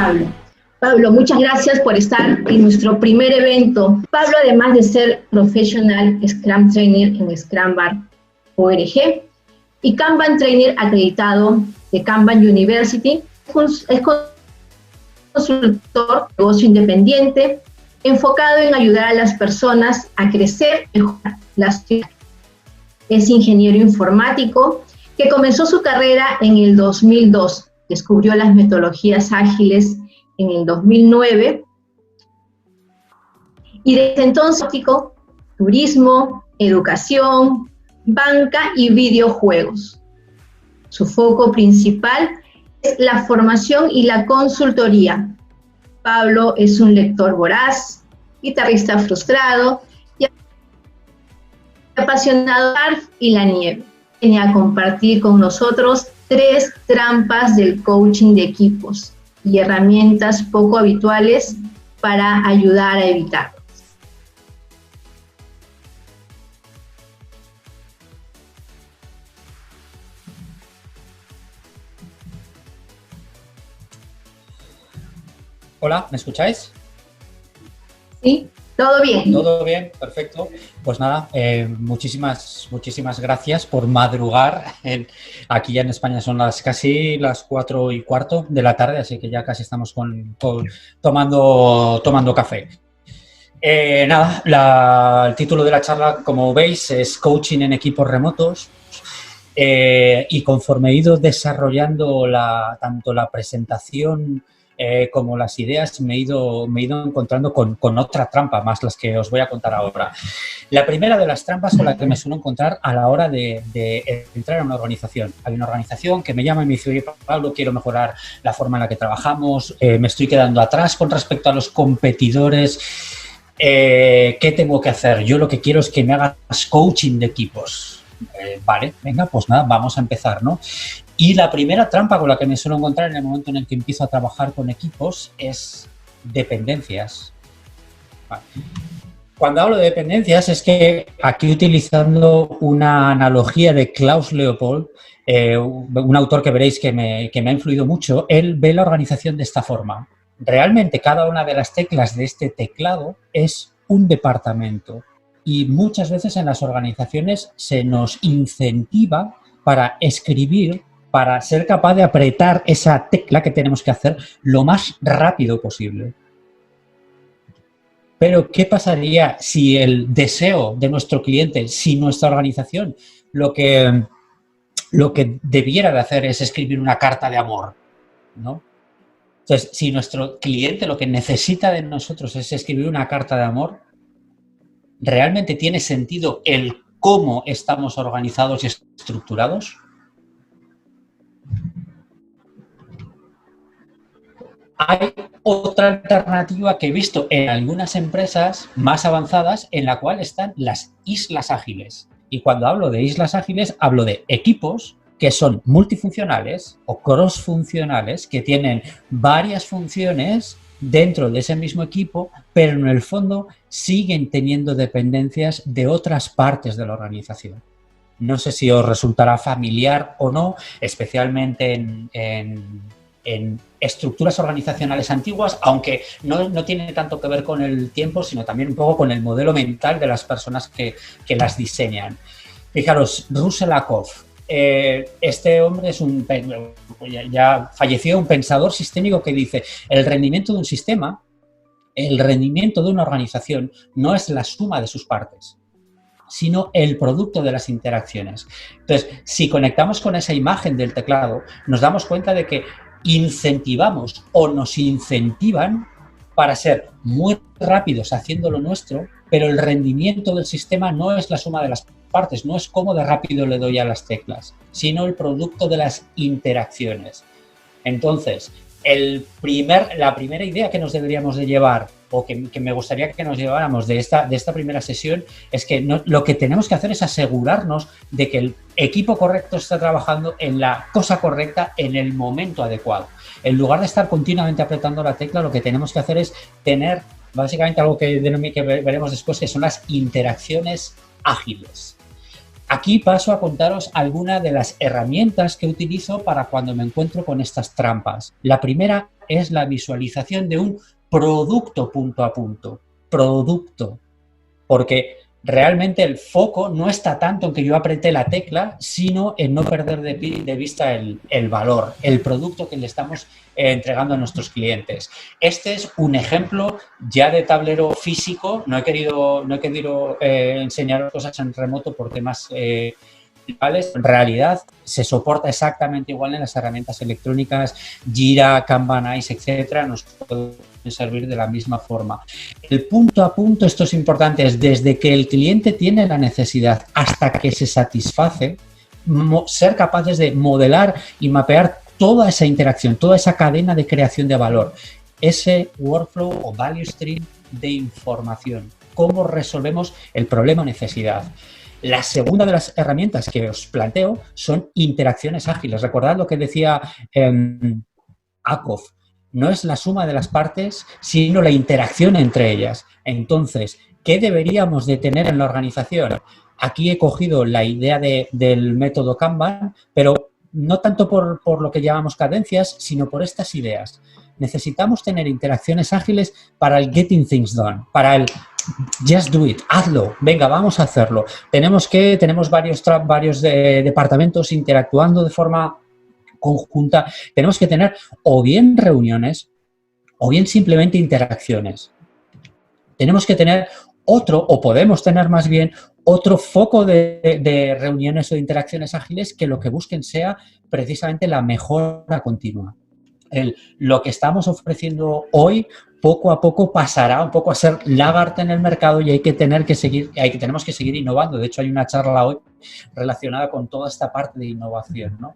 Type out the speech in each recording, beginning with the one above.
Pablo. Pablo, muchas gracias por estar en nuestro primer evento. Pablo, además de ser Professional Scrum Trainer en Scrum.org y Kanban Trainer acreditado de Kanban University, es consultor de negocio independiente, enfocado en ayudar a las personas a crecer y mejorar las ciudades. Es ingeniero informático que comenzó su carrera en el 2002, descubrió las metodologías ágiles en el 2009 y desde entonces turismo, educación, banca y videojuegos. Su foco principal es la formación y la consultoría. Pablo es un lector voraz, guitarrista frustrado y apasionado del surf y la nieve. Viene a compartir con nosotros 3 trampas del coaching de equipos y herramientas poco habituales para ayudar a evitarlos. Hola, ¿me escucháis? Sí, todo bien. Todo bien, perfecto. Pues nada, muchísimas gracias por madrugar. Aquí ya en España son casi las 4:15 de la tarde, así que ya casi estamos tomando café. El título de la charla, como veis, es Coaching en equipos remotos. Y conforme he ido desarrollando tanto la presentación como las ideas, me he ido encontrando con otra trampa, más las que os voy a contar ahora. La primera de las trampas con la que me suelo encontrar a la hora de entrar a una organización. Hay una organización que me llama y me dice: oye, Pablo, quiero mejorar la forma en la que trabajamos, me estoy quedando atrás con respecto a los competidores, ¿qué tengo que hacer? Yo lo que quiero es que me hagas coaching de equipos. Vale, venga, pues nada, vamos a empezar, ¿no? Y la primera trampa con la que me suelo encontrar en el momento en el que empiezo a trabajar con equipos es dependencias. Vale. Cuando hablo de dependencias es que aquí, utilizando una analogía de Klaus Leopold, un autor que veréis que me ha influido mucho, él ve la organización de esta forma. Realmente cada una de las teclas de este teclado es un departamento. Y muchas veces en las organizaciones se nos incentiva para escribir, para ser capaz de apretar esa tecla que tenemos que hacer lo más rápido posible. Pero, ¿qué pasaría si el deseo de nuestro cliente, si nuestra organización lo que debiera de hacer es escribir una carta de amor, ¿no? Entonces, si nuestro cliente lo que necesita de nosotros es escribir una carta de amor, ¿realmente tiene sentido el cómo estamos organizados y estructurados? Hay otra alternativa que he visto en algunas empresas más avanzadas, en la cual están las islas ágiles. Y cuando hablo de islas ágiles, hablo de equipos que son multifuncionales o cross-funcionales, que tienen varias funciones dentro de ese mismo equipo, pero en el fondo siguen teniendo dependencias de otras partes de la organización. No sé si os resultará familiar o no, especialmente en estructuras organizacionales antiguas, aunque no tiene tanto que ver con el tiempo, sino también un poco con el modelo mental de las personas que las diseñan. Fijaros, Russell Ackoff. Este hombre ya falleció, un pensador sistémico que dice: el rendimiento de un sistema, el rendimiento de una organización no es la suma de sus partes, sino el producto de las interacciones. Entonces, si conectamos con esa imagen del teclado, nos damos cuenta de que incentivamos o nos incentivan para ser muy rápidos haciendo lo nuestro, pero el rendimiento del sistema no es la suma de las partes, no es cómo de rápido le doy a las teclas, sino el producto de las interacciones. Entonces, la primera idea que nos deberíamos de llevar, o que me gustaría que nos lleváramos de esta primera sesión, es que lo que tenemos que hacer es asegurarnos de que el equipo correcto está trabajando en la cosa correcta en el momento adecuado. En lugar de estar continuamente apretando la tecla, lo que tenemos que hacer es tener básicamente algo que veremos después, que son las interacciones ágiles. Aquí paso a contaros algunas de las herramientas que utilizo para cuando me encuentro con estas trampas. La primera es la visualización de un producto punto a punto. Producto. Porque realmente el foco no está tanto en que yo apreté la tecla, sino en no perder de vista el valor, el producto que le estamos entregando a nuestros clientes. Este es un ejemplo ya de tablero físico. No he querido enseñar cosas en remoto por temas en realidad se soporta exactamente igual en las herramientas electrónicas, Jira, Kanban, Ice, etcétera, nos pueden servir de la misma forma. El punto a punto, esto es importante, es desde que el cliente tiene la necesidad hasta que se satisface, ser capaces de modelar y mapear toda esa interacción, toda esa cadena de creación de valor, ese workflow o value stream de información. ¿Cómo resolvemos el problema o necesidad? La segunda de las herramientas que os planteo son interacciones ágiles. Recordad lo que decía Akov. No es la suma de las partes, sino la interacción entre ellas. Entonces, ¿qué deberíamos de tener en la organización? Aquí he cogido la idea del método Kanban, pero no tanto por lo que llamamos cadencias, sino por estas ideas. Necesitamos tener interacciones ágiles para el getting things done, para el just do it, hazlo, venga, vamos a hacerlo. Tenemos varios departamentos interactuando de forma conjunta. Tenemos que tener o bien reuniones o bien simplemente interacciones. Tenemos que tener o podemos tener más bien otro foco de reuniones o interacciones ágiles que lo que busquen sea precisamente la mejora continua. Lo que estamos ofreciendo hoy poco a poco pasará un poco a ser lagarta en el mercado y tenemos que seguir innovando. De hecho, hay una charla hoy relacionada con toda esta parte de innovación, ¿no?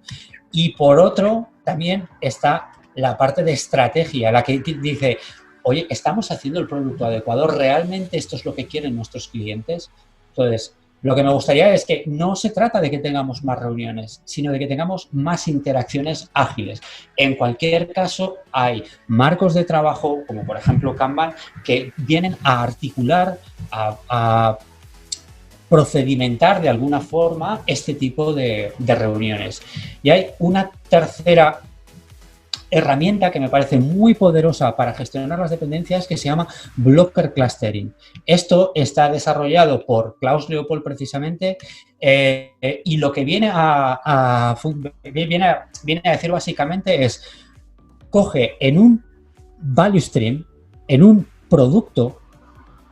Y por otro, también está la parte de estrategia, la que dice, oye, ¿estamos haciendo el producto adecuado? ¿Realmente esto es lo que quieren nuestros clientes? Entonces, lo que me gustaría es que no se trata de que tengamos más reuniones, sino de que tengamos más interacciones ágiles. En cualquier caso, hay marcos de trabajo, como por ejemplo Kanban, que vienen a articular, a procedimentar de alguna forma este tipo de reuniones. Y hay una tercera herramienta que me parece muy poderosa para gestionar las dependencias que se llama Blocker Clustering. Esto está desarrollado por Klaus Leopold precisamente y lo que viene a decir básicamente es coge en un value stream, en un producto,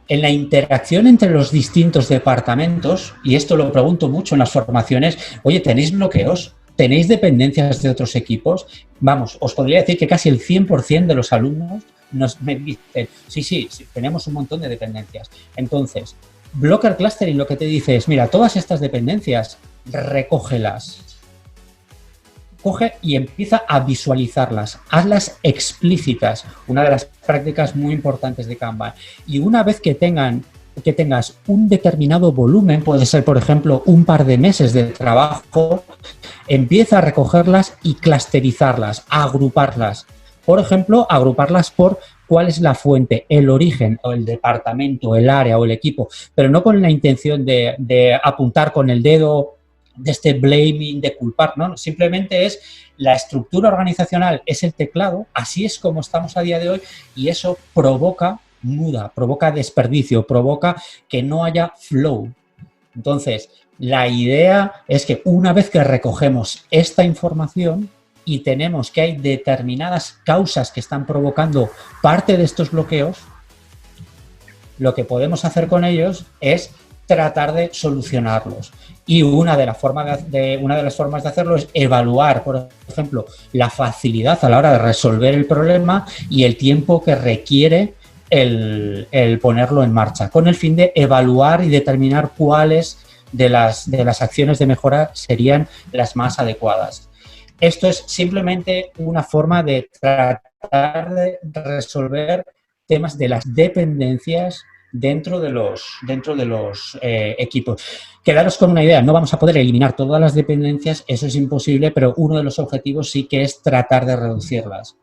en la interacción entre los distintos departamentos, y esto lo pregunto mucho en las formaciones, oye, ¿tenéis bloqueos? ¿Tenéis dependencias de otros equipos? Vamos, os podría decir que casi el 100% de los alumnos me dicen, sí, tenemos un montón de dependencias. Entonces, Blocker Clustering lo que te dice es, mira, todas estas dependencias, recógelas. Coge y empieza a visualizarlas, hazlas explícitas, una de las prácticas muy importantes de Kanban. Y una vez que tengas un determinado volumen, puede ser, por ejemplo, un par de meses de trabajo, empieza a recogerlas y clusterizarlas, a agruparlas. Por ejemplo, agruparlas por cuál es la fuente, el origen, o el departamento, el área o el equipo, pero no con la intención de apuntar con el dedo, de este blaming, de culpar, ¿no? Simplemente es la estructura organizacional, es el teclado, así es como estamos a día de hoy y eso provoca muda, provoca desperdicio, provoca que no haya flow. Entonces, la idea es que una vez que recogemos esta información y tenemos que hay determinadas causas que están provocando parte de estos bloqueos, lo que podemos hacer con ellos es tratar de solucionarlos. Y una de las formas de hacerlo es evaluar, por ejemplo, la facilidad a la hora de resolver el problema y el tiempo que requiere el ponerlo en marcha, con el fin de evaluar y determinar cuáles de las acciones de mejora serían las más adecuadas. Esto es simplemente una forma de tratar de resolver temas de las dependencias dentro de los equipos. Quedaros con una idea, no vamos a poder eliminar todas las dependencias, eso es imposible, pero uno de los objetivos sí que es tratar de reducirlas.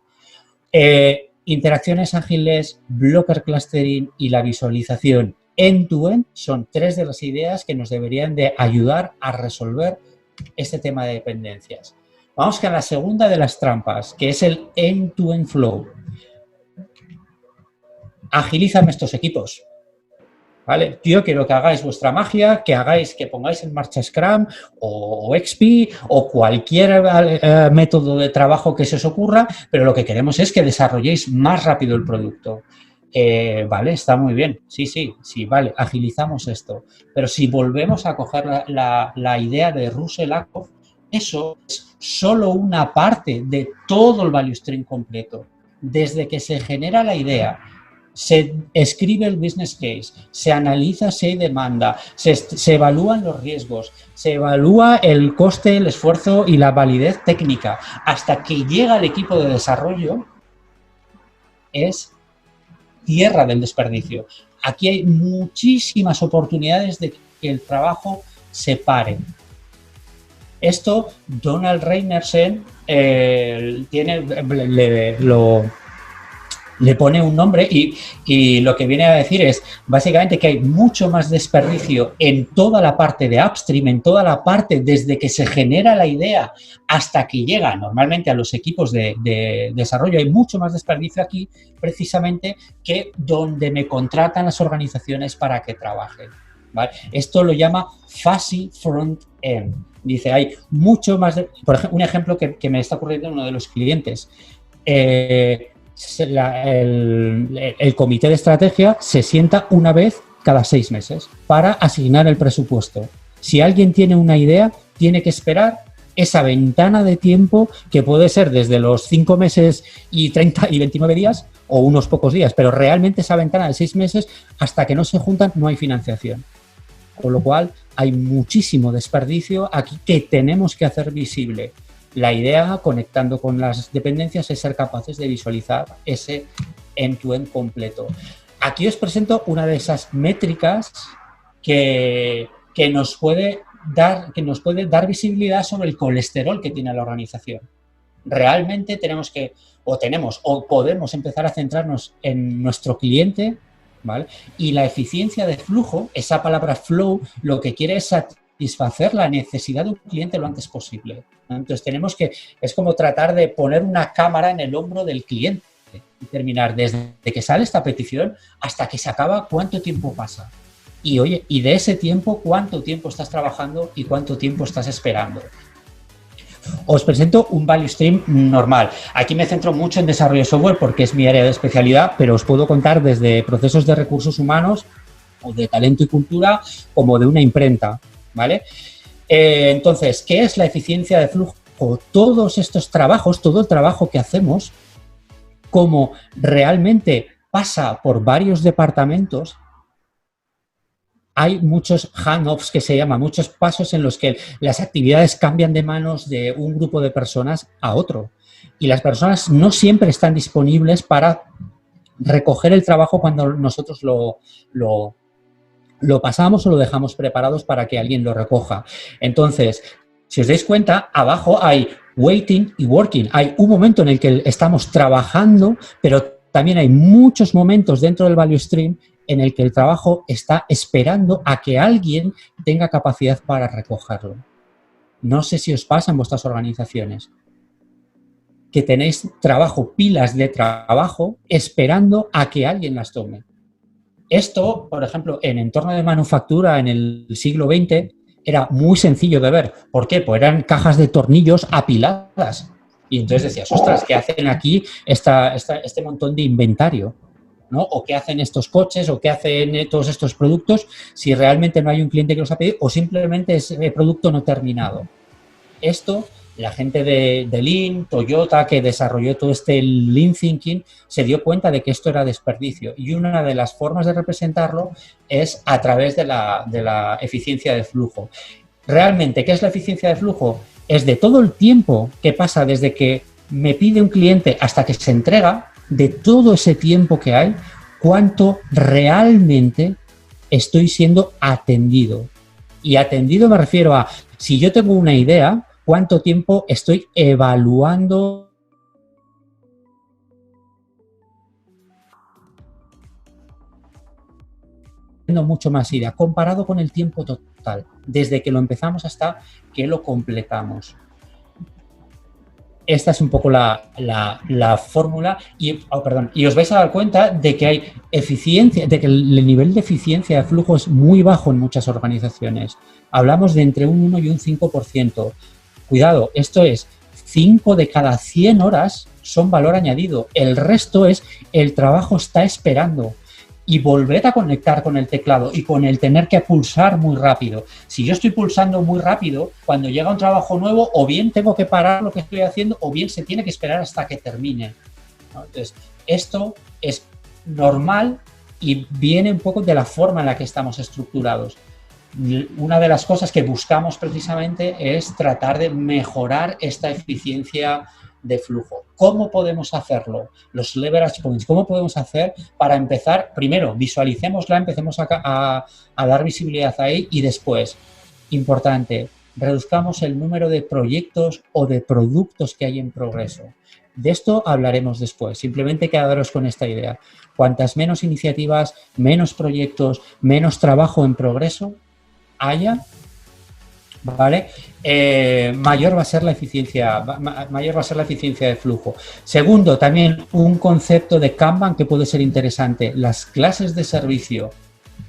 Interacciones ágiles, blocker clustering y la visualización end-to-end son tres de las ideas que nos deberían de ayudar a resolver este tema de dependencias. Vamos a la segunda de las trampas, que es el end-to-end flow. Agilízame estos equipos. ¿Vale? Yo quiero que hagáis vuestra magia, que pongáis en marcha Scrum o XP o cualquier método de trabajo que se os ocurra, pero lo que queremos es que desarrolléis más rápido el producto. Vale, está muy bien. Sí, vale, agilizamos esto. Pero si volvemos a coger la idea de Russell Ackoff, eso es solo una parte de todo el value stream completo. Desde que se genera la idea, se escribe el business case, se analiza si hay demanda, se evalúan los riesgos, se evalúa el coste, el esfuerzo y la validez técnica, hasta que llega el equipo de desarrollo, es tierra del desperdicio. Aquí hay muchísimas oportunidades de que el trabajo se pare. Esto Donald Reinersen le pone un nombre y lo que viene a decir es básicamente que hay mucho más desperdicio en toda la parte de upstream, en toda la parte desde que se genera la idea hasta que llega normalmente a los equipos de desarrollo. Hay mucho más desperdicio aquí precisamente que donde me contratan las organizaciones para que trabajen, ¿vale? Esto lo llama fuzzy front end. Dice, hay mucho más por ejemplo, un ejemplo que me está ocurriendo en uno de los clientes. El comité de estrategia se sienta una vez cada 6 meses para asignar el presupuesto. Si alguien tiene una idea, tiene que esperar esa ventana de tiempo que puede ser desde los 5 meses y 30 y 29 días o unos pocos días, pero realmente esa ventana de 6 meses hasta que no se juntan no hay financiación. Con lo cual hay muchísimo desperdicio aquí que tenemos que hacer visible. La idea, conectando con las dependencias, es ser capaces de visualizar ese end-to-end completo. Aquí os presento una de esas métricas que nos puede dar visibilidad sobre el colesterol que tiene la organización. Realmente podemos empezar a centrarnos en nuestro cliente, ¿vale? Y la eficiencia de flujo, esa palabra flow, lo que quiere es satisfacer la necesidad de un cliente lo antes posible. Entonces es como tratar de poner una cámara en el hombro del cliente y terminar desde que sale esta petición hasta que se acaba, cuánto tiempo pasa. Y oye, y de ese tiempo, cuánto tiempo estás trabajando y cuánto tiempo estás esperando. Os presento un value stream normal. Aquí me centro mucho en desarrollo de software porque es mi área de especialidad, pero os puedo contar desde procesos de recursos humanos o de talento y cultura como de una imprenta, ¿vale? Entonces, ¿qué es la eficiencia de flujo? Todos estos trabajos, todo el trabajo que hacemos, como realmente pasa por varios departamentos, hay muchos handoffs que se llaman, muchos pasos en los que las actividades cambian de manos de un grupo de personas a otro. Y las personas no siempre están disponibles para recoger el trabajo cuando nosotros lo pasamos o lo dejamos preparados para que alguien lo recoja. Entonces, si os dais cuenta, abajo hay waiting y working. Hay un momento en el que estamos trabajando, pero también hay muchos momentos dentro del value stream en el que el trabajo está esperando a que alguien tenga capacidad para recogerlo. No sé si os pasa en vuestras organizaciones que tenéis trabajo, pilas de trabajo, esperando a que alguien las tome. Esto, por ejemplo, en entorno de manufactura en el siglo XX era muy sencillo de ver. ¿Por qué? Pues eran cajas de tornillos apiladas. Y entonces decías, ostras, ¿qué hacen aquí este montón de inventario? ¿No? O qué hacen estos coches, o qué hacen todos estos productos si realmente no hay un cliente que los ha pedido o simplemente es producto no terminado. Esto, la gente de Lean, Toyota, que desarrolló todo este Lean Thinking, se dio cuenta de que esto era desperdicio. Y una de las formas de representarlo es a través de la eficiencia de flujo. Realmente, ¿qué es la eficiencia de flujo? Es de todo el tiempo que pasa desde que me pide un cliente hasta que se entrega, de todo ese tiempo que hay, cuánto realmente estoy siendo atendido. Y atendido me refiero a, si yo tengo una idea, cuánto tiempo estoy evaluando mucho más idea, comparado con el tiempo total, desde que lo empezamos hasta que lo completamos. esta es un poco la fórmula y os vais a dar cuenta de que hay eficiencia, de que el nivel de eficiencia de flujo es muy bajo en muchas organizaciones. Hablamos de entre un 1 y un 5%. Cuidado, esto es 5 de cada 100 horas son valor añadido. El resto es el trabajo está esperando. Y volver a conectar con el teclado y con el tener que pulsar muy rápido. Si yo estoy pulsando muy rápido, cuando llega un trabajo nuevo, o bien tengo que parar lo que estoy haciendo, o bien se tiene que esperar hasta que termine, ¿no? Entonces, esto es normal y viene un poco de la forma en la que estamos estructurados. Una de las cosas que buscamos precisamente es tratar de mejorar esta eficiencia de flujo. ¿Cómo podemos hacerlo? Los leverage points, ¿cómo podemos hacer para empezar? Primero, visualicémosla, empecemos a dar visibilidad ahí y después, importante, reduzcamos el número de proyectos o de productos que hay en progreso. De esto hablaremos después, simplemente quedaros con esta idea. Cuantas menos iniciativas, menos proyectos, menos trabajo en progreso haya, ¿vale? Mayor va a ser la eficiencia, de flujo. Segundo, también un concepto de Kanban que puede ser interesante, las clases de servicio.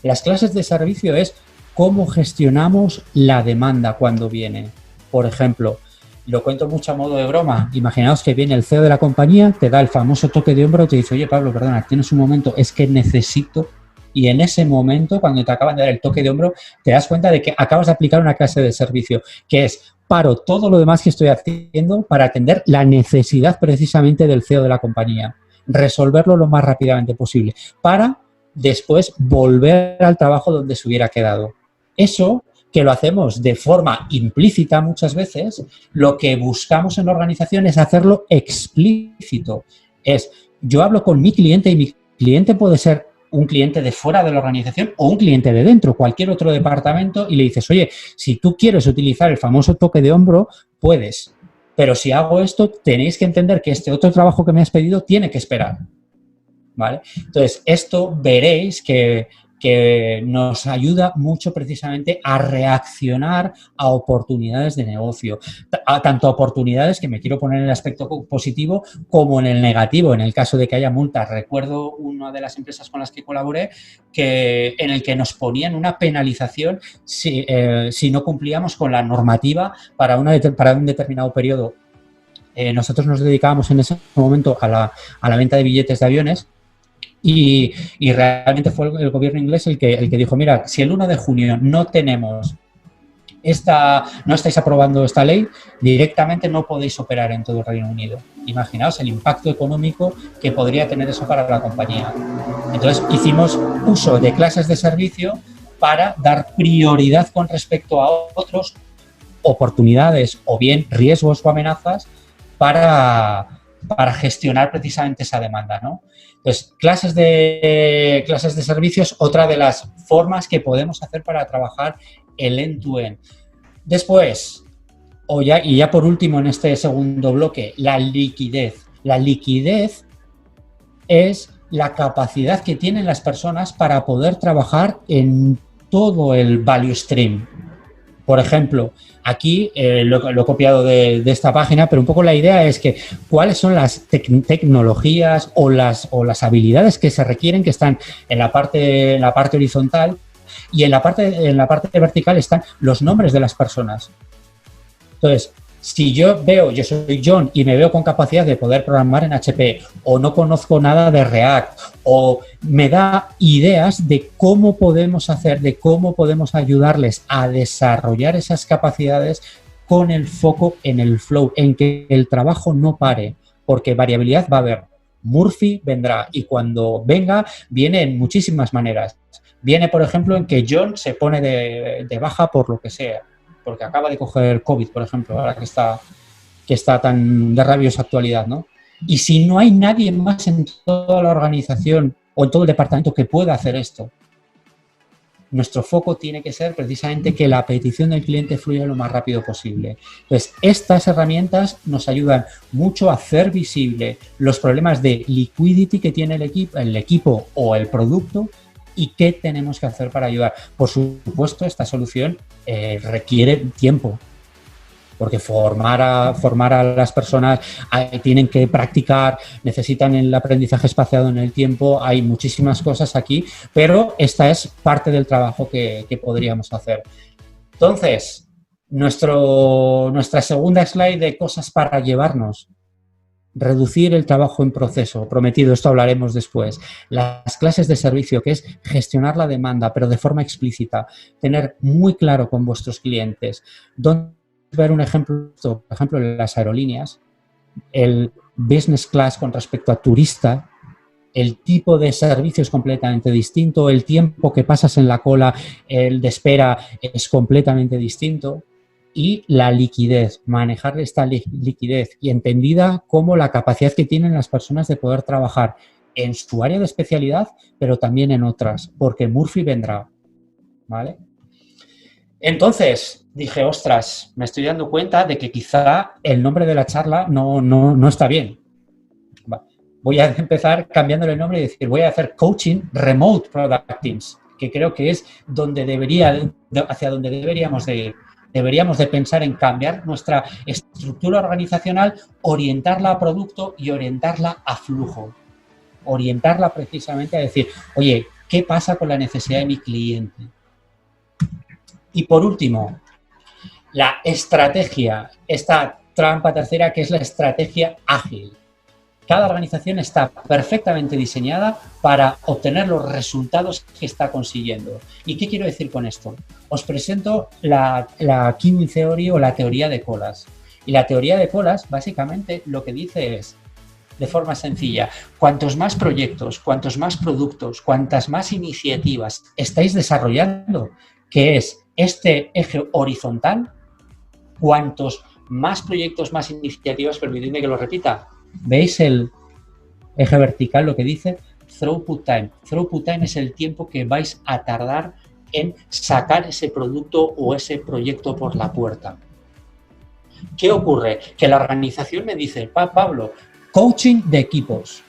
Las clases de servicio es cómo gestionamos la demanda cuando viene. Por ejemplo, lo cuento mucho a modo de broma. Imaginaos que viene el CEO de la compañía, te da el famoso toque de hombro y te dice, oye, Pablo, perdona, tienes un momento, es que necesito. Y en ese momento, cuando te acaban de dar el toque de hombro, te das cuenta de que acabas de aplicar una clase de servicio, que es paro todo lo demás que estoy haciendo para atender la necesidad precisamente del CEO de la compañía. Resolverlo lo más rápidamente posible para después volver al trabajo donde se hubiera quedado. Eso, que lo hacemos de forma implícita muchas veces, lo que buscamos en la organización es hacerlo explícito. Es, yo hablo con mi cliente y mi cliente puede ser un cliente de fuera de la organización o un cliente de dentro, cualquier otro departamento, y le dices, oye, si tú quieres utilizar el famoso toque de hombro, puedes. Pero si hago esto, tenéis que entender que este otro trabajo que me has pedido tiene que esperar, ¿vale? Entonces, esto veréis que nos ayuda mucho precisamente a reaccionar a oportunidades de negocio, tanto a oportunidades, que me quiero poner en el aspecto positivo, como en el negativo, en el caso de que haya multas. Recuerdo una de las empresas con las que colaboré en el que nos ponían una penalización si no cumplíamos con la normativa para un determinado periodo. Nosotros nos dedicábamos en ese momento a la venta de billetes de aviones. Y realmente fue el gobierno inglés el que dijo, mira, si el 1 de junio no estáis aprobando esta ley, directamente no podéis operar en todo el Reino Unido. Imaginaos el impacto económico que podría tener eso para la compañía. Entonces hicimos uso de clases de servicio para dar prioridad con respecto a otras oportunidades o bien riesgos o amenazas para gestionar precisamente esa demanda, ¿no? Entonces, clases de servicios, otra de las formas que podemos hacer para trabajar el end-to-end. Después, y ya por último en este segundo bloque, la liquidez. La liquidez es la capacidad que tienen las personas para poder trabajar en todo el value stream. Por ejemplo, aquí lo he copiado de esta página, pero un poco la idea es que cuáles son las tecnologías o las habilidades que se requieren, que están en la parte horizontal, y en la parte vertical están los nombres de las personas. Entonces, si yo soy John y me veo con capacidad de poder programar en HP, o no conozco nada de React, o me da ideas de cómo podemos ayudarles a desarrollar esas capacidades con el foco en el flow, en que el trabajo no pare, porque variabilidad va a haber. Murphy vendrá, y cuando venga, viene en muchísimas maneras. Viene, por ejemplo, en que John se pone de baja por lo que sea, porque acaba de coger COVID, por ejemplo, ahora que está tan de rabiosa actualidad, ¿no? Y si no hay nadie más en toda la organización o en todo el departamento que pueda hacer esto, nuestro foco tiene que ser precisamente que la petición del cliente fluya lo más rápido posible. Entonces, estas herramientas nos ayudan mucho a hacer visible los problemas de liquidity que tiene el equipo o el producto, y qué tenemos que hacer para ayudar. Por supuesto, esta solución requiere tiempo. porque formar a las personas, tienen que practicar, necesitan el aprendizaje espaciado en el tiempo, hay muchísimas cosas aquí, pero esta es parte del trabajo que podríamos hacer. Entonces, nuestra segunda slide de cosas para llevarnos. Reducir el trabajo en proceso, prometido, esto hablaremos después. Las clases de servicio, que es gestionar la demanda, pero de forma explícita. Tener muy claro con vuestros clientes. Ver un ejemplo, por ejemplo, en las aerolíneas, el business class con respecto a turista, el tipo de servicio es completamente distinto, el tiempo que pasas en la cola, el de espera es completamente distinto. Y la liquidez, manejar esta liquidez y entendida como la capacidad que tienen las personas de poder trabajar en su área de especialidad, pero también en otras, porque Murphy vendrá, ¿vale? Entonces dije, ostras, me estoy dando cuenta de que quizá el nombre de la charla no está bien. Voy a empezar cambiándole el nombre y decir, voy a hacer Coaching Remote Product Teams, que creo que es hacia donde deberíamos de ir. Deberíamos de pensar en cambiar nuestra estructura organizacional, orientarla a producto y orientarla a flujo. Orientarla precisamente a decir, oye, ¿qué pasa con la necesidad de mi cliente? Y por último, la estrategia, esta trampa tercera, que es la estrategia ágil. Cada organización está perfectamente diseñada para obtener los resultados que está consiguiendo. ¿Y qué quiero decir con esto? Os presento la Queuing Theory o la teoría de colas. Y la teoría de colas, básicamente, lo que dice es, de forma sencilla, cuantos más proyectos, cuantos más productos, cuantas más iniciativas estáis desarrollando, que es este eje horizontal, cuantos más proyectos, más iniciativas, permitidme que lo repita. ¿Veis el eje vertical, lo que dice? Throughput time. Throughput time es el tiempo que vais a tardar en sacar ese producto o ese proyecto por la puerta. ¿Qué ocurre? Que la organización me dice, Pablo, coaching de equipos.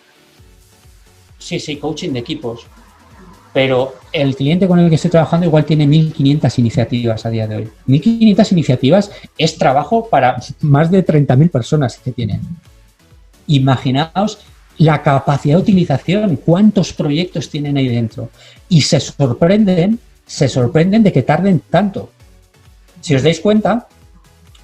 Sí, coaching de equipos. Pero el cliente con el que estoy trabajando igual tiene 1.500 iniciativas a día de hoy. 1.500 iniciativas es trabajo para más de 30.000 personas que tienen. Imaginaos la capacidad de utilización, cuántos proyectos tienen ahí dentro. Y se sorprenden de que tarden tanto. Si os dais cuenta,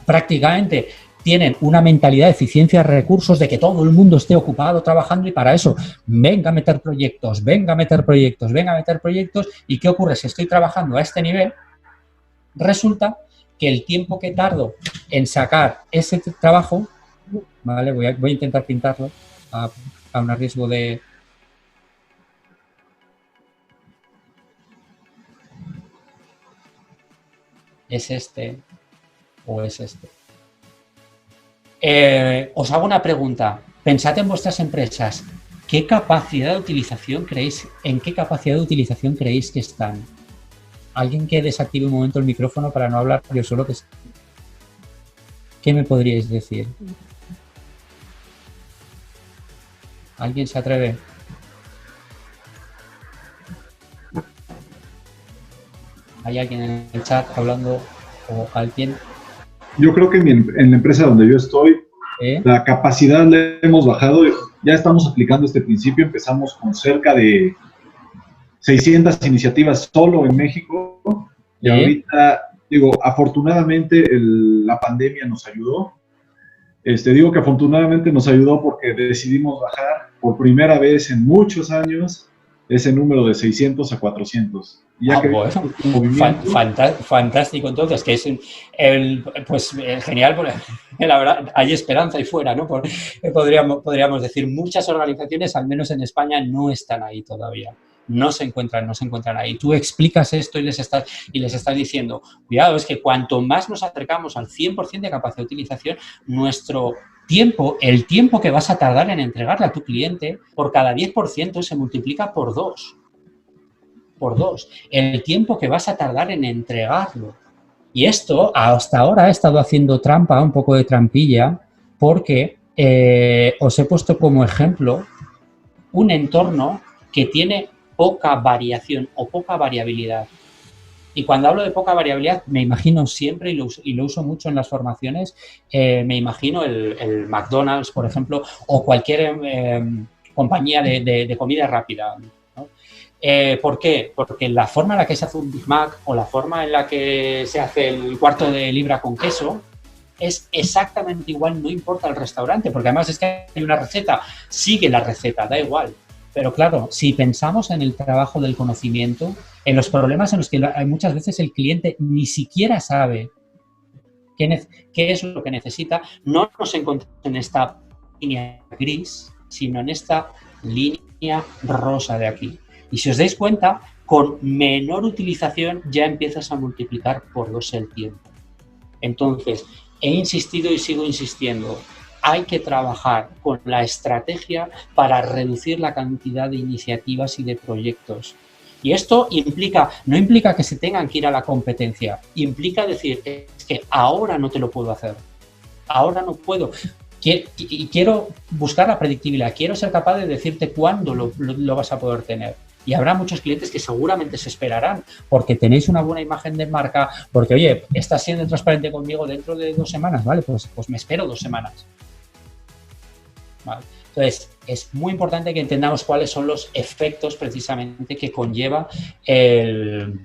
prácticamente tienen una mentalidad de eficiencia de recursos, de que todo el mundo esté ocupado trabajando y para eso, venga a meter proyectos, venga a meter proyectos, venga a meter proyectos. ¿Y qué ocurre? Si estoy trabajando a este nivel, resulta que el tiempo que tardo en sacar ese trabajo, ¿vale? Voy a intentar pintarlo a un riesgo de... ¿Es este o es este? Os hago una pregunta. Pensad en vuestras empresas. ¿En qué capacidad de utilización creéis que están? ¿Alguien que desactive un momento el micrófono para no hablar yo solo? ¿Qué me podríais decir? ¿Alguien se atreve? ¿Hay alguien en el chat hablando o alguien? Yo creo que en la empresa donde yo estoy, la capacidad la hemos bajado. Ya estamos aplicando este principio. Empezamos con cerca de 600 iniciativas solo en México. Y ahorita, afortunadamente la pandemia nos ayudó. Digo que afortunadamente nos ayudó porque decidimos bajar por primera vez en muchos años ese número de 600 a 400. Ya fantástico, entonces, que es genial, porque la verdad hay esperanza ahí fuera, ¿no? Podríamos decir, muchas organizaciones, al menos en España, no están ahí todavía. No se encuentran ahí. Tú explicas esto y les estás diciendo, cuidado, es que cuanto más nos acercamos al 100% de capacidad de utilización, nuestro tiempo, el tiempo que vas a tardar en entregarle a tu cliente, por cada 10% se multiplica por 2. Por 2. El tiempo que vas a tardar en entregarlo. Y esto, hasta ahora he estado haciendo trampa, un poco de trampilla, porque os he puesto como ejemplo un entorno que tiene poca variación o poca variabilidad. Y cuando hablo de poca variabilidad, me imagino siempre, y lo uso mucho en las formaciones, me imagino el McDonald's, por ejemplo, o cualquier compañía de comida rápida, ¿no? ¿Por qué? Porque la forma en la que se hace un Big Mac o la forma en la que se hace el cuarto de libra con queso es exactamente igual, no importa el restaurante, porque además es que hay una receta, sigue la receta, da igual. Pero claro, si pensamos en el trabajo del conocimiento, en los problemas en los que muchas veces el cliente ni siquiera sabe qué es lo que necesita, no nos encontramos en esta línea gris, sino en esta línea rosa de aquí. Y si os dais cuenta, con menor utilización ya empiezas a multiplicar por 2 el tiempo. Entonces, he insistido y sigo insistiendo. Hay que trabajar con la estrategia para reducir la cantidad de iniciativas y de proyectos. Y esto no implica que se tengan que ir a la competencia, implica decir, es que ahora no te lo puedo hacer, ahora no puedo. Y quiero buscar la predictibilidad, quiero ser capaz de decirte cuándo lo vas a poder tener. Y habrá muchos clientes que seguramente se esperarán porque tenéis una buena imagen de marca, porque, oye, estás siendo transparente conmigo dentro de 2 semanas, ¿vale? Pues me espero 2 semanas. ¿Vale? Entonces, es muy importante que entendamos cuáles son los efectos precisamente que conlleva el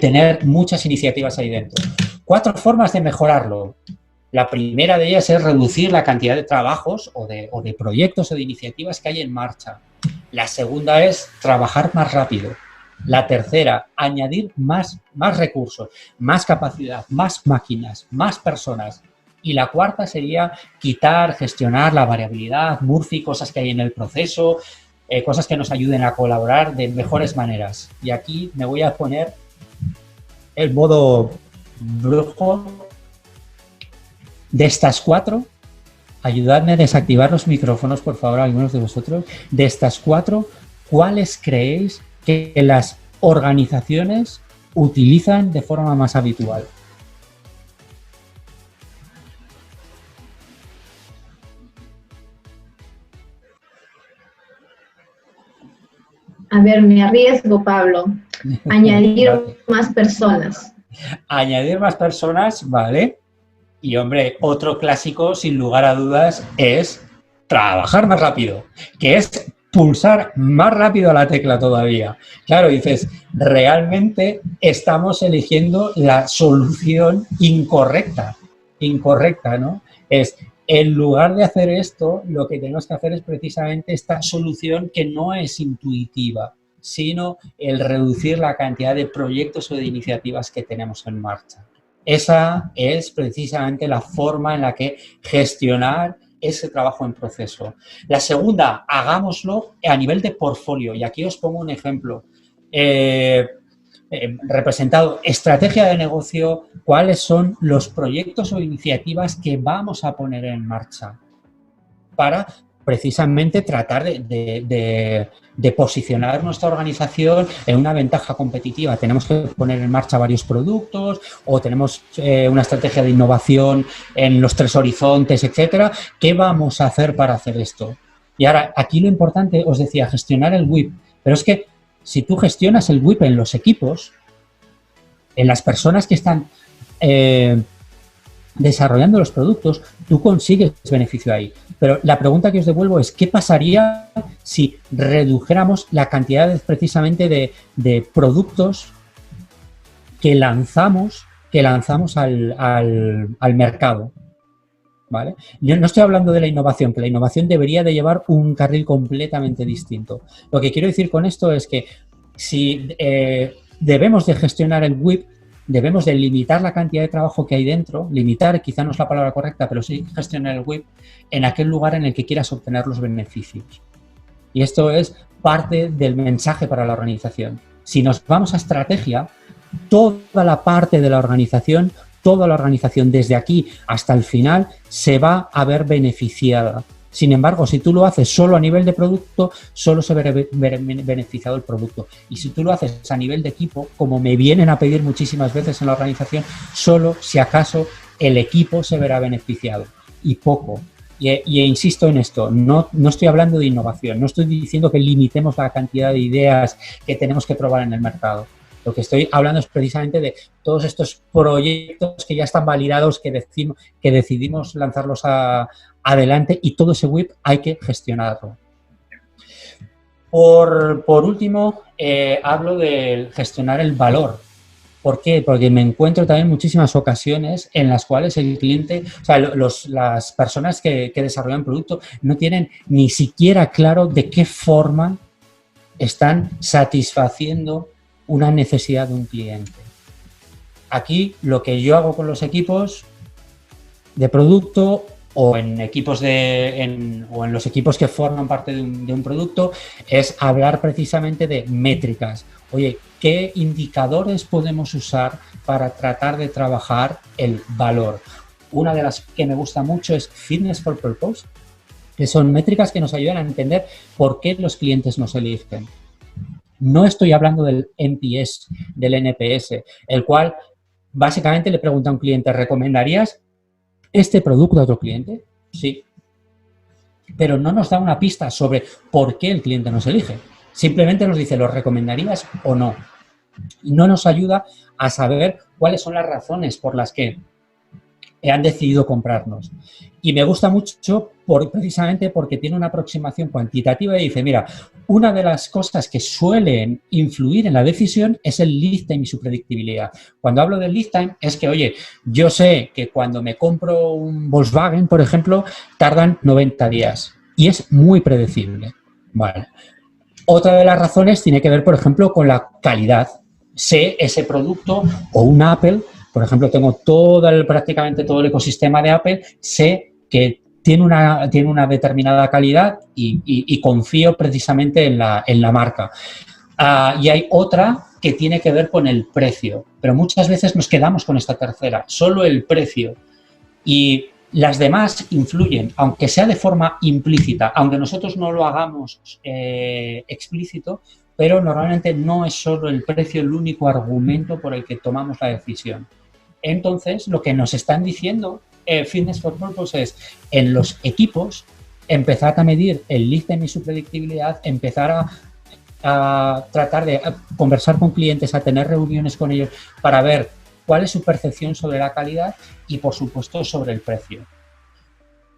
tener muchas iniciativas ahí dentro. 4 formas de mejorarlo. La primera de ellas es reducir la cantidad de trabajos o de proyectos o de iniciativas que hay en marcha. La segunda es trabajar más rápido. La tercera, añadir más recursos, más capacidad, más máquinas, más personas. Y la cuarta sería quitar, gestionar la variabilidad, Murphy, cosas que hay en el proceso, cosas que nos ayuden a colaborar de mejores maneras. Y aquí me voy a poner el modo brujo. De estas 4, ayudadme a desactivar los micrófonos, por favor, algunos de vosotros. De estas 4, ¿cuáles creéis que las organizaciones utilizan de forma más habitual? A ver, me arriesgo, Pablo. Añadir más personas. Añadir más personas, vale. Y, hombre, otro clásico, sin lugar a dudas, es trabajar más rápido, que es pulsar más rápido a la tecla todavía. Claro, dices, realmente estamos eligiendo la solución incorrecta, ¿no? Es, en lugar de hacer esto, lo que tenemos que hacer es precisamente esta solución que no es intuitiva, sino el reducir la cantidad de proyectos o de iniciativas que tenemos en marcha. Esa es precisamente la forma en la que gestionar ese trabajo en proceso. La segunda, hagámoslo a nivel de portfolio. Y aquí os pongo un ejemplo. Representado, estrategia de negocio, cuáles son los proyectos o iniciativas que vamos a poner en marcha para precisamente tratar de posicionar nuestra organización en una ventaja competitiva. Tenemos que poner en marcha varios productos o tenemos una estrategia de innovación en los 3 horizontes, etcétera. ¿Qué vamos a hacer para hacer esto? Y ahora, aquí lo importante, os decía, gestionar el WIP. Pero es que si tú gestionas el WIP en los equipos, en las personas que están desarrollando los productos, tú consigues beneficio ahí. Pero la pregunta que os devuelvo es, ¿qué pasaría si redujéramos la cantidad precisamente de productos que lanzamos al mercado? ¿Vale? Yo no estoy hablando de la innovación, que la innovación debería de llevar un carril completamente distinto. Lo que quiero decir con esto es que si debemos de gestionar el WIP, debemos de limitar la cantidad de trabajo que hay dentro, limitar, quizá no es la palabra correcta, pero sí gestionar el WIP en aquel lugar en el que quieras obtener los beneficios. Y esto es parte del mensaje para la organización. Si nos vamos a estrategia, toda la parte de la organización, toda la organización desde aquí hasta el final se va a ver beneficiada. Sin embargo, si tú lo haces solo a nivel de producto, solo se verá beneficiado el producto. Y si tú lo haces a nivel de equipo, como me vienen a pedir muchísimas veces en la organización, solo si acaso el equipo se verá beneficiado. Y poco. Y insisto en esto, no estoy hablando de innovación, no estoy diciendo que limitemos la cantidad de ideas que tenemos que probar en el mercado. Lo que estoy hablando es precisamente de todos estos proyectos que ya están validados, que decidimos lanzarlos adelante, y todo ese WIP hay que gestionarlo. Por último, hablo de gestionar el valor. ¿Por qué? Porque me encuentro también muchísimas ocasiones en las cuales el cliente, o sea, las personas que desarrollan producto no tienen ni siquiera claro de qué forma están satisfaciendo una necesidad de un cliente. Aquí lo que yo hago con los equipos de producto o en equipos o en los equipos que forman parte de un producto es hablar precisamente de métricas. Oye, ¿qué indicadores podemos usar para tratar de trabajar el valor? Una de las que me gusta mucho es Fitness for Purpose, que son métricas que nos ayudan a entender por qué los clientes nos eligen. No estoy hablando del NPS, del NPS, el cual básicamente le pregunta a un cliente, ¿recomendarías este producto a otro cliente? Sí. Pero no nos da una pista sobre por qué el cliente nos elige. Simplemente nos dice, ¿lo recomendarías o no? No nos ayuda a saber cuáles son las razones por las que han decidido comprarnos. Y me gusta mucho precisamente porque tiene una aproximación cuantitativa y dice, mira, una de las cosas que suelen influir en la decisión es el lead time y su predictibilidad. Cuando hablo del lead time es que, oye, yo sé que cuando me compro un Volkswagen, por ejemplo, tardan 90 días y es muy predecible. Vale. Otra de las razones tiene que ver, por ejemplo, con la calidad. Sé ese producto o un Apple, por ejemplo, tengo prácticamente todo el ecosistema de Apple, sé que tiene una determinada calidad y confío precisamente en la marca. Y hay otra que tiene que ver con el precio, pero muchas veces nos quedamos con esta tercera, solo el precio. Y las demás influyen, aunque sea de forma implícita, aunque nosotros no lo hagamos explícito, pero normalmente no es solo el precio el único argumento por el que tomamos la decisión. Entonces, lo que nos están diciendo Fitness for Purpose es, en los equipos, empezar a medir el lead time y su predictibilidad, empezar a tratar de conversar con clientes, a tener reuniones con ellos para ver cuál es su percepción sobre la calidad y, por supuesto, sobre el precio.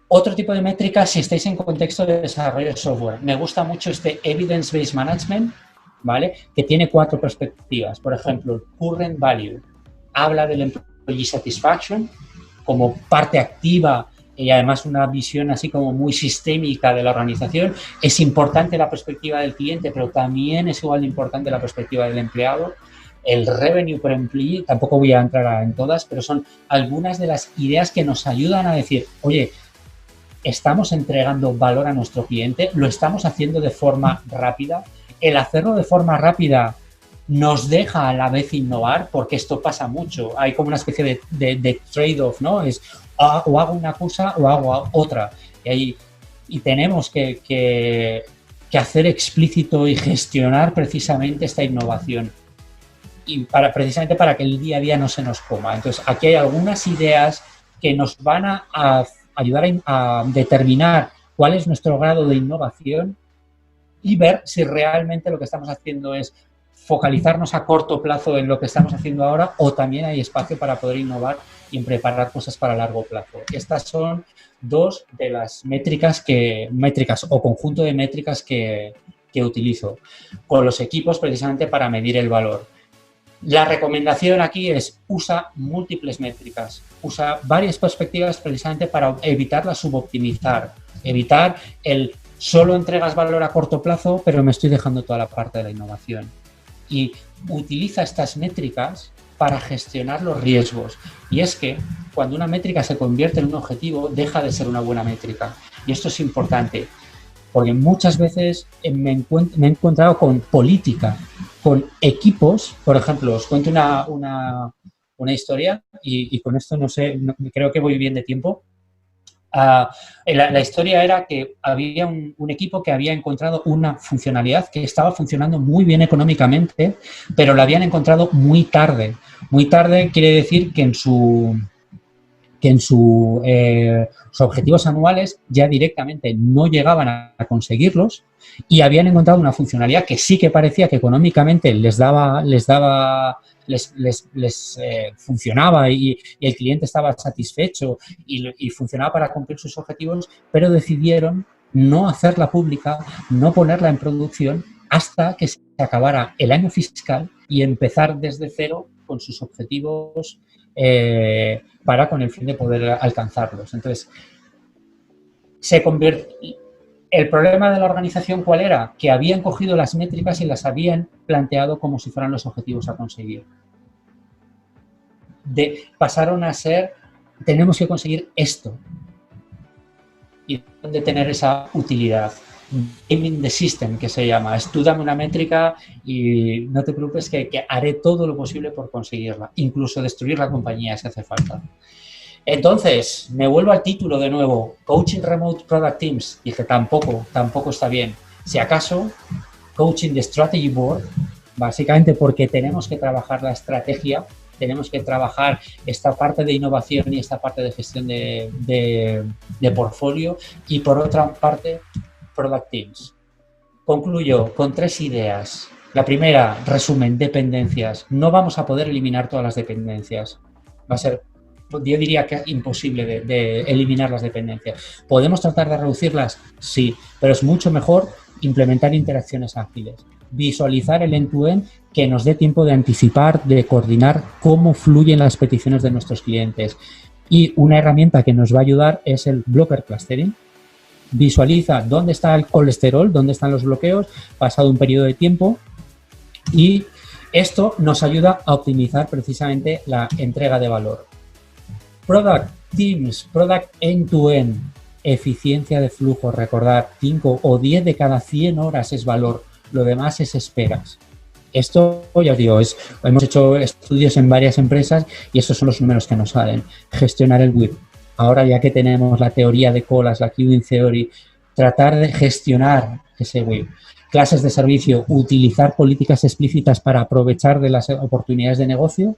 Otro tipo de métricas, si estáis en contexto de desarrollo de software, me gusta mucho este Evidence-Based Management, ¿vale? Que tiene 4 perspectivas. Por ejemplo, el Current Value habla del Employee Satisfaction como parte activa y además una visión así como muy sistémica de la organización. Es importante la perspectiva del cliente, pero también es igual de importante la perspectiva del empleado. El Revenue per Employee, tampoco voy a entrar en todas, pero son algunas de las ideas que nos ayudan a decir, oye, ¿estamos entregando valor a nuestro cliente? ¿Lo estamos haciendo de forma rápida? El hacerlo de forma rápida nos deja a la vez innovar, porque esto pasa mucho. Hay como una especie de trade-off, ¿no? Es o hago una cosa o hago otra. Y tenemos que hacer explícito y gestionar precisamente esta innovación. Y precisamente para que el día a día no se nos coma. Entonces, aquí hay algunas ideas que nos van a ayudar a determinar cuál es nuestro grado de innovación y ver si realmente lo que estamos haciendo es focalizarnos a corto plazo en lo que estamos haciendo ahora o también hay espacio para poder innovar y preparar cosas para largo plazo. Estas son 2 de las métricas o conjunto de métricas que utilizo con los equipos precisamente para medir el valor. La recomendación aquí es usa múltiples métricas, usa varias perspectivas precisamente para evitar la suboptimizar, evitar el solo entregas valor a corto plazo, pero me estoy dejando toda la parte de la innovación. Y utiliza estas métricas para gestionar los riesgos. Y es que cuando una métrica se convierte en un objetivo, deja de ser una buena métrica. Y esto es importante, porque muchas veces me he encontrado con política, con equipos. Por ejemplo, os cuento una historia y con esto no sé, creo que voy bien de tiempo. La historia era que había un equipo que había encontrado una funcionalidad que estaba funcionando muy bien económicamente, pero la habían encontrado muy tarde. Muy tarde quiere decir que que en sus objetivos anuales ya directamente no llegaban a conseguirlos y habían encontrado una funcionalidad que sí que parecía que económicamente les funcionaba y el cliente estaba satisfecho y funcionaba para cumplir sus objetivos, pero decidieron no hacerla pública, no ponerla en producción hasta que se acabara el año fiscal y empezar desde cero con sus objetivos con el fin de poder alcanzarlos. Entonces, el problema de la organización, ¿cuál era? Que habían cogido las métricas y las habían planteado como si fueran los objetivos a conseguir. Pasaron a ser, tenemos que conseguir esto. Y de tener esa utilidad. Gaming the system, que se llama. Es tú dame una métrica y no te preocupes que haré todo lo posible por conseguirla. Incluso destruir la compañía si hace falta. Entonces, me vuelvo al título de nuevo. Coaching Remote Product Teams. Dije, tampoco está bien. Si acaso, Coaching the Strategy Board, básicamente porque tenemos que trabajar la estrategia, tenemos que trabajar esta parte de innovación y esta parte de gestión de portfolio y por otra parte, Product Teams. Concluyo con 3 ideas. La primera, resumen, dependencias. No vamos a poder eliminar todas las dependencias. Va a ser, yo diría que es imposible de eliminar las dependencias. ¿Podemos tratar de reducirlas? Sí, pero es mucho mejor implementar interacciones ágiles. Visualizar el end-to-end que nos dé tiempo de anticipar, de coordinar cómo fluyen las peticiones de nuestros clientes. Y una herramienta que nos va a ayudar es el blocker clustering. Visualiza dónde está el colesterol, dónde están los bloqueos, pasado un periodo de tiempo, y esto nos ayuda a optimizar precisamente la entrega de valor. Product Teams, Product End-to-End, eficiencia de flujo, recordar 5 o 10 de cada 100 horas es valor, lo demás es esperas. Esto, ya os digo, hemos hecho estudios en varias empresas y estos son los números que nos salen. Gestionar el WIP. Ahora ya que tenemos la teoría de colas, la queuing theory, tratar de gestionar ese WIP. Clases de servicio, utilizar políticas explícitas para aprovechar de las oportunidades de negocio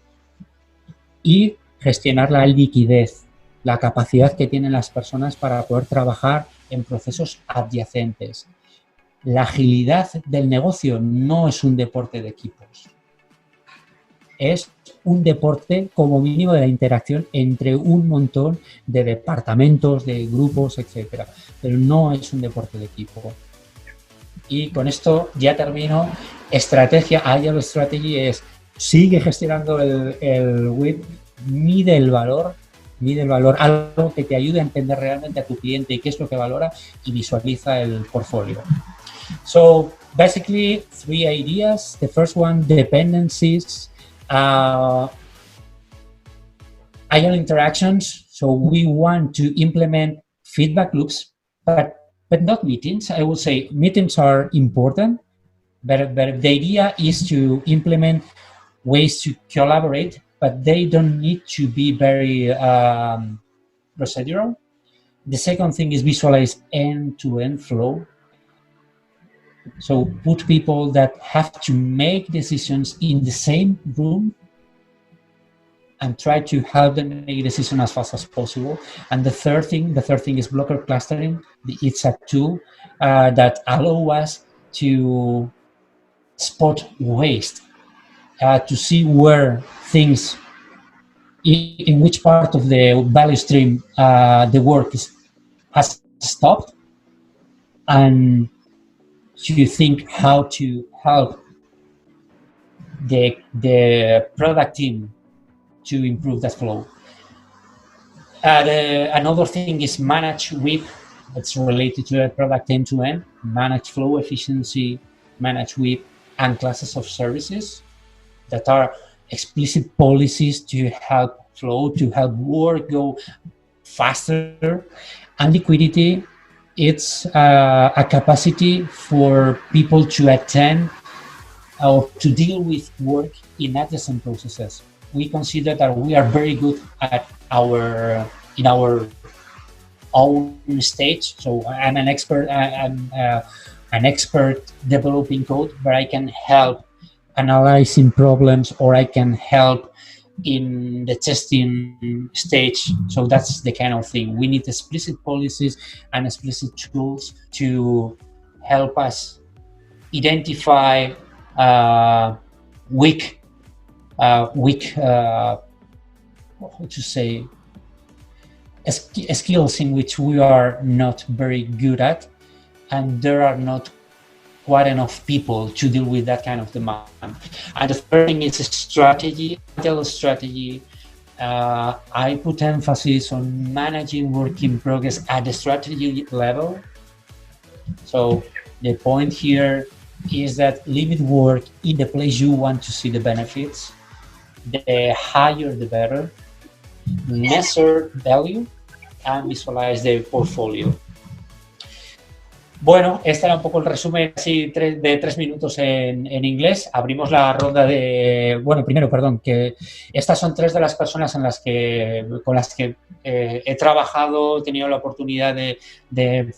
y gestionar la liquidez, la capacidad que tienen las personas para poder trabajar en procesos adyacentes. La agilidad del negocio no es un deporte de equipos. Es un deporte como mínimo de la interacción entre un montón de departamentos, de grupos, etcétera. Pero no es un deporte de equipo. Y con esto ya termino. Estrategia, Agile Strategy es sigue gestionando el WIP, mide el valor, algo que te ayude a entender realmente a tu cliente y qué es lo que valora y visualiza el portfolio. So basically 3 ideas. The first one, dependencies. Agile interactions, so we want to implement feedback loops, but not meetings. I would say meetings are important, but the idea is to implement ways to collaborate, but they don't need to be very procedural. The second thing is visualize end-to-end flow. So put people that have to make decisions in the same room and try to help them make decisions as fast as possible. And the third thing is blocker clustering. It's a tool that allows us to spot waste, to see where things, in which part of the value stream the work has stopped, and to think how to help the product team to improve that flow. Another thing is manage WIP. It's related to a product end-to-end. Manage flow efficiency, manage WIP, and classes of services that are explicit policies to help flow, to help work go faster. And liquidity, it's a capacity for people to attend or to deal with work in adjacent processes. We consider that we are very good at in our own stage. So I'm an expert. I'm an expert developing code, but I can help analyzing problems, or I can help in the testing stage. So that's the kind of thing. We need explicit policies and explicit tools to help us identify weak skills in which we are not very good at, and there are not quite enough people to deal with that kind of demand. And the third thing is a strategy, agile strategy. I put emphasis on managing work in progress at the strategy level. So the point here is that limit work in the place you want to see the benefits. The higher, the better. Measure value and visualize the portfolio. Bueno, este era un poco el resumen así de 3 minutos en inglés. Abrimos la ronda de... Bueno, primero, perdón, que estas son 3 de las personas con las que he trabajado, he tenido la oportunidad de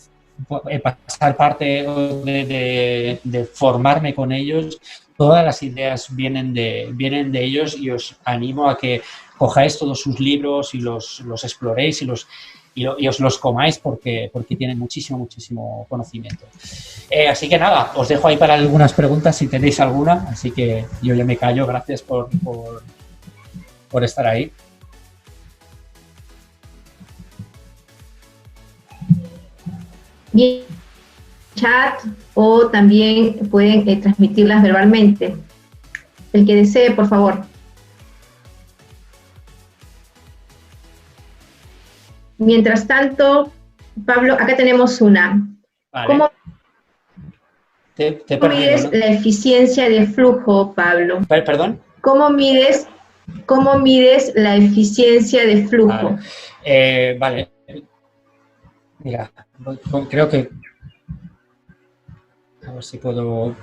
pasar parte de formarme con ellos. Todas las ideas vienen de ellos y os animo a que cojáis todos sus libros y los exploréis y os los comáis porque tienen muchísimo conocimiento. Así que nada, os dejo ahí para algunas preguntas si tenéis alguna, así que yo ya me callo. Gracias por estar ahí. Bien, chat o también pueden transmitirlas verbalmente. El que desee, por favor. Mientras tanto, Pablo, acá tenemos una. Vale. ¿Cómo te mides, ¿no?, la eficiencia de flujo, Pablo? ¿Perdón? ¿Cómo mides la eficiencia de flujo? Vale. Mira, creo que... A ver si puedo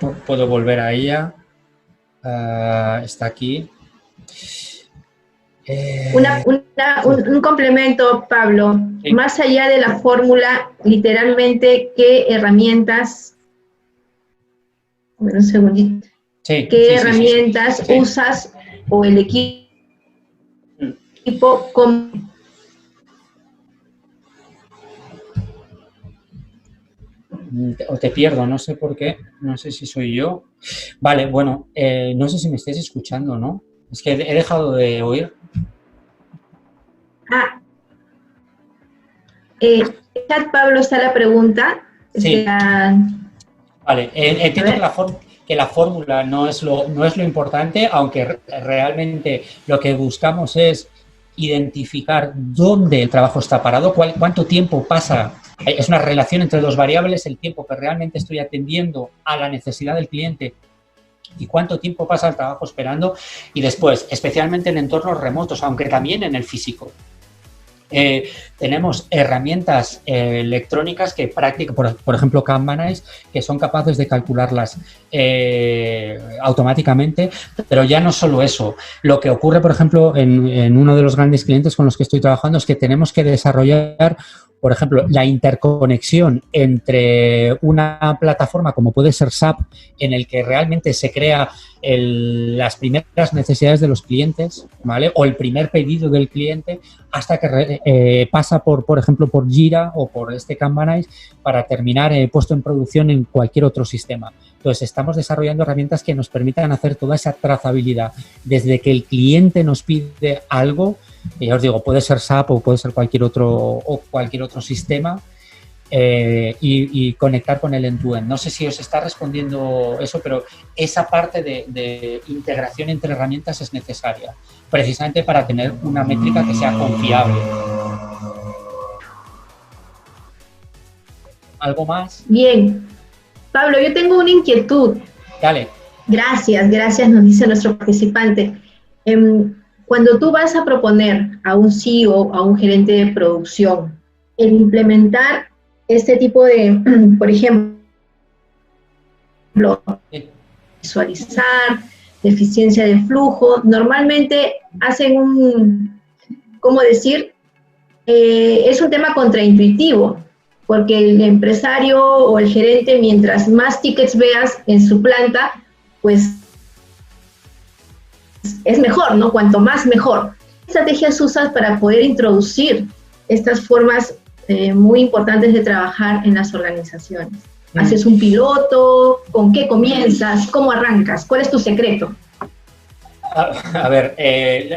volver a ella. Está aquí. Un complemento, Pablo. Sí. Más allá de la fórmula, literalmente, ¿qué herramientas? Un segundito. Sí, ¿Qué herramientas usas o el equipo como? O te pierdo, no sé por qué, no sé si soy yo. Vale, bueno, no sé si me estáis escuchando, ¿no? Es que he dejado de oír. Chat, Pablo, está la pregunta. Sí. Vale, entiendo que la fórmula no es lo importante, aunque realmente lo que buscamos es identificar dónde el trabajo está parado, cuánto tiempo pasa. Es una relación entre dos variables, el tiempo que realmente estoy atendiendo a la necesidad del cliente y cuánto tiempo pasa el trabajo esperando, y después, especialmente en entornos remotos, aunque también en el físico. Tenemos herramientas electrónicas que por ejemplo Kanbanize, que son capaces de calcularlas automáticamente, pero ya no solo eso. Lo que ocurre, por ejemplo, en uno de los grandes clientes con los que estoy trabajando es que tenemos que desarrollar, por ejemplo, la interconexión entre una plataforma como puede ser SAP, en el que realmente se crea las primeras necesidades de los clientes, ¿vale? O el primer pedido del cliente, hasta que pasa por ejemplo, por Jira o por este Kanbanize para terminar puesto en producción en cualquier otro sistema. Entonces, estamos desarrollando herramientas que nos permitan hacer toda esa trazabilidad desde que el cliente nos pide algo. Ya os digo, puede ser SAP o puede ser cualquier otro sistema, y conectar con el end-to-end. No sé si os está respondiendo eso, pero esa parte de integración entre herramientas es necesaria, precisamente para tener una métrica que sea confiable. ¿Algo más? Bien. Pablo, yo tengo una inquietud. Dale. Gracias, nos dice nuestro participante. Cuando tú vas a proponer a un CEO, a un gerente de producción, el implementar este tipo de, por ejemplo, visualizar, de eficiencia de flujo, normalmente hacen ¿cómo decir? Es un tema contraintuitivo, porque el empresario o el gerente, mientras más tickets veas en su planta, pues es mejor, ¿no? Cuanto más mejor. ¿Qué estrategias usas para poder introducir estas formas muy importantes de trabajar en las organizaciones? ¿Haces un piloto? ¿Con qué comienzas? ¿Cómo arrancas? ¿Cuál es tu secreto? A ver,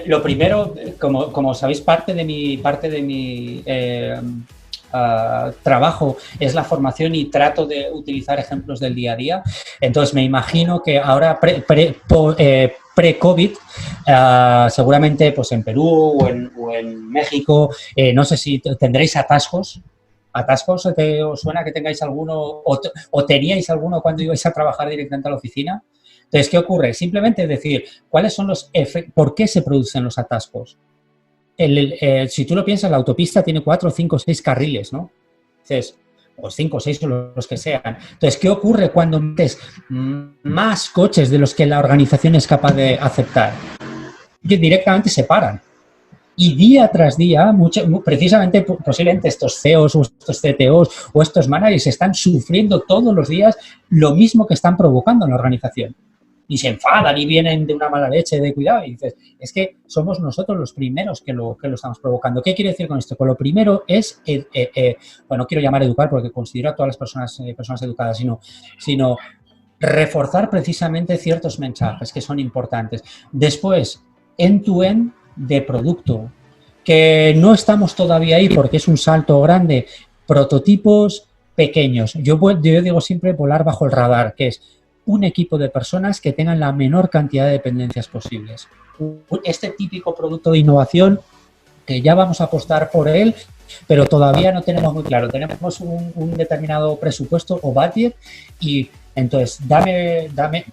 lo primero, como sabéis, parte de mi trabajo es la formación y trato de utilizar ejemplos del día a día. Entonces me imagino que ahora pre-COVID, seguramente pues en Perú o en México, no sé si tendréis atascos. ¿Atascos os suena que tengáis alguno o teníais alguno cuando ibais a trabajar directamente a la oficina? Entonces, ¿qué ocurre? Simplemente decir, ¿cuáles son los efectos? ¿Por qué se producen los atascos? Si tú lo piensas, la autopista tiene 4, 5, 6 carriles, ¿no? Entonces, o 5, 6 o los que sean. Entonces, ¿qué ocurre cuando metes más coches de los que la organización es capaz de aceptar? Que directamente se paran. Y día tras día, precisamente, posiblemente estos CEOs o estos CTOs o estos managers están sufriendo todos los días lo mismo que están provocando en la organización. Y se enfadan y vienen de una mala leche de cuidado. Y dices, es que somos nosotros los primeros que lo estamos provocando. ¿Qué quiere decir con esto? Pues lo primero es, bueno, no quiero llamar educar porque considero a todas las personas educadas, sino reforzar precisamente ciertos mensajes que son importantes. Después, end-to-end de producto, que no estamos todavía ahí porque es un salto grande, prototipos pequeños. Yo digo siempre volar bajo el radar, que es un equipo de personas que tengan la menor cantidad de dependencias posibles. Este típico producto de innovación que ya vamos a apostar por él, pero todavía no tenemos muy claro. Tenemos un determinado presupuesto o budget y entonces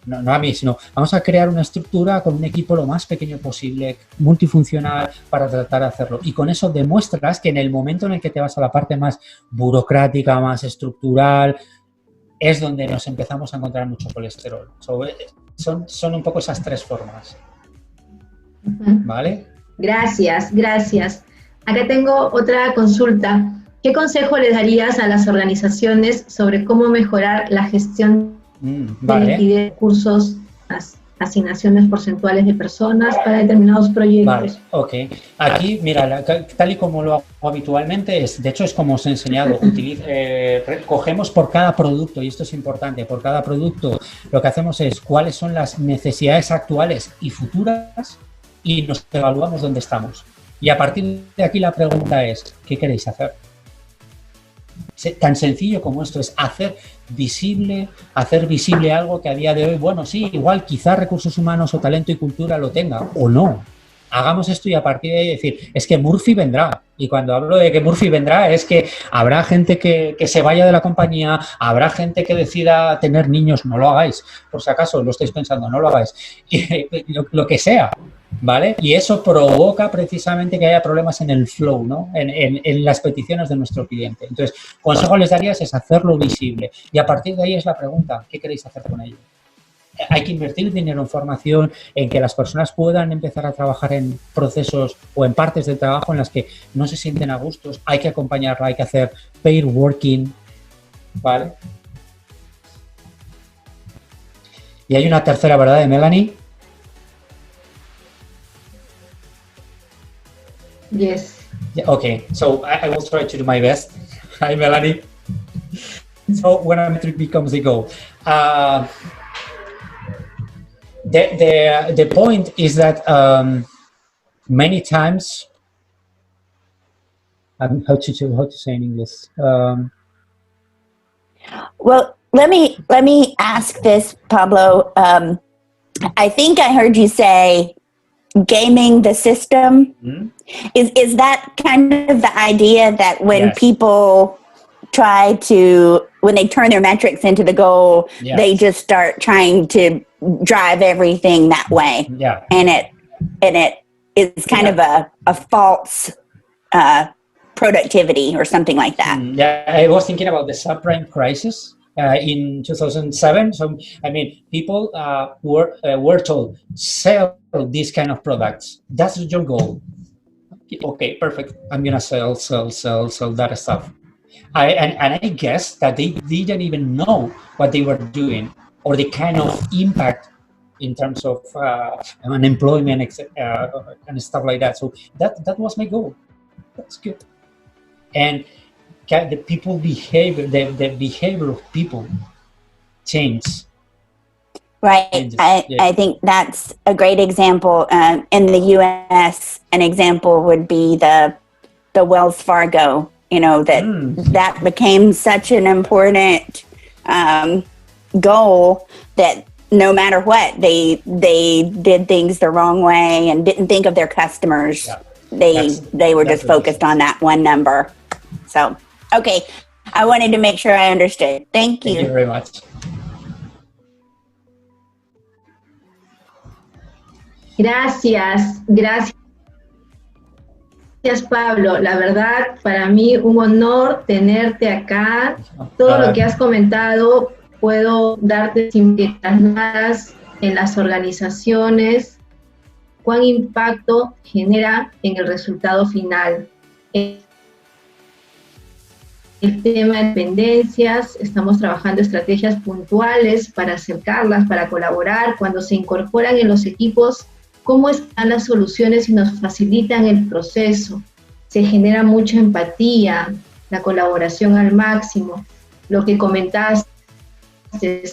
no a mí, sino vamos a crear una estructura con un equipo lo más pequeño posible, multifuncional, para tratar de hacerlo. Y con eso demuestras que en el momento en el que te vas a la parte más burocrática, más estructural, es donde nos empezamos a encontrar mucho colesterol. Son un poco esas tres formas. ¿Vale? Gracias. Acá tengo otra consulta. ¿Qué consejo les darías a las organizaciones sobre cómo mejorar la gestión de recursos, las asignaciones porcentuales de personas para determinados proyectos? Vale, ok. Aquí, mira, tal y como lo hago habitualmente, de hecho es como os he enseñado, cogemos por cada producto, y esto es importante, por cada producto lo que hacemos es cuáles son las necesidades actuales y futuras y nos evaluamos dónde estamos. Y a partir de aquí la pregunta es, ¿qué queréis hacer? Tan sencillo como esto es hacer visible algo que a día de hoy, bueno, sí, igual quizás recursos humanos o talento y cultura lo tenga o no. Hagamos esto y a partir de ahí decir, es que Murphy vendrá. Y cuando hablo de que Murphy vendrá es que habrá gente que se vaya de la compañía, habrá gente que decida tener niños, no lo hagáis. Por si acaso lo estáis pensando, no lo hagáis. Lo que sea. ¿Vale? Y eso provoca precisamente que haya problemas en el flow, ¿no? En las peticiones de nuestro cliente. Entonces, consejo les darías es hacerlo visible. Y a partir de ahí es la pregunta, ¿qué queréis hacer con ello? Hay que invertir dinero en formación, en que las personas puedan empezar a trabajar en procesos o en partes del trabajo en las que no se sienten a gustos. Hay que acompañarla, hay que hacer pair working, ¿vale? Y hay una tercera, ¿verdad, de Melanie? Yes. Yeah, okay, so I will try to do my best. Hi, Melanie. So when a metric becomes a goal, the point is that many times, how to say in English? Well, let me ask this, Pablo. I think I heard you say gaming the system. Mm-hmm. Is that kind of the idea that when people when they turn their metrics into the goal, they just start trying to drive everything that way? Yeah. And it is kind of a false productivity or something like that. Yeah, I was thinking about the subprime crisis in 2007. So, I mean, people were told, sell these kind of products. That's your goal. Okay, perfect. I'm going to sell that stuff. And I guess that they didn't even know what they were doing or the kind of impact in terms of unemployment and stuff like that. So that was my goal. That's good. And can the people behavior, the behavior of people change? Right. I think that's a great example. In the U.S., an example would be the Wells Fargo. You know, that became such an important goal that no matter what, they did things the wrong way and didn't think of their customers. Yeah. They were just focused on that one number. So, okay, I wanted to make sure I understood. Thank you. Thank you very much. Gracias, Pablo. La verdad, para mí un honor tenerte acá. Todo lo que has comentado puedo darte simplicidades en las organizaciones, cuán impacto genera en el resultado final. El tema de dependencias, estamos trabajando estrategias puntuales para acercarlas, para colaborar. Cuando se incorporan en los equipos, cómo están las soluciones y nos facilitan el proceso. Se genera mucha empatía, la colaboración al máximo. Lo que comentaste,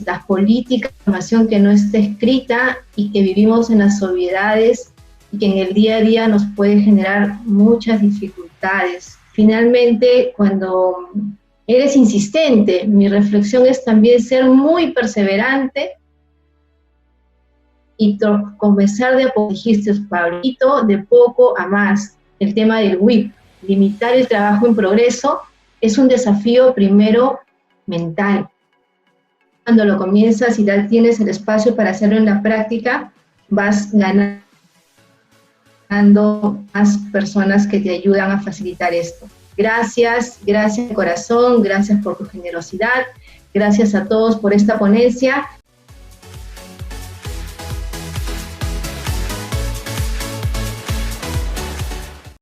las políticas de información que no está escrita y que vivimos en las obviedades y que en el día a día nos puede generar muchas dificultades. Finalmente, cuando eres insistente, mi reflexión es también ser muy perseverante y comenzar de a poco, dijiste, Pablito, de poco a más. El tema del WIP, limitar el trabajo en progreso, es un desafío primero mental. Cuando lo comienzas y ya tienes el espacio para hacerlo en la práctica, vas ganando más personas que te ayudan a facilitar esto. Gracias de corazón, gracias por tu generosidad, gracias a todos por esta ponencia.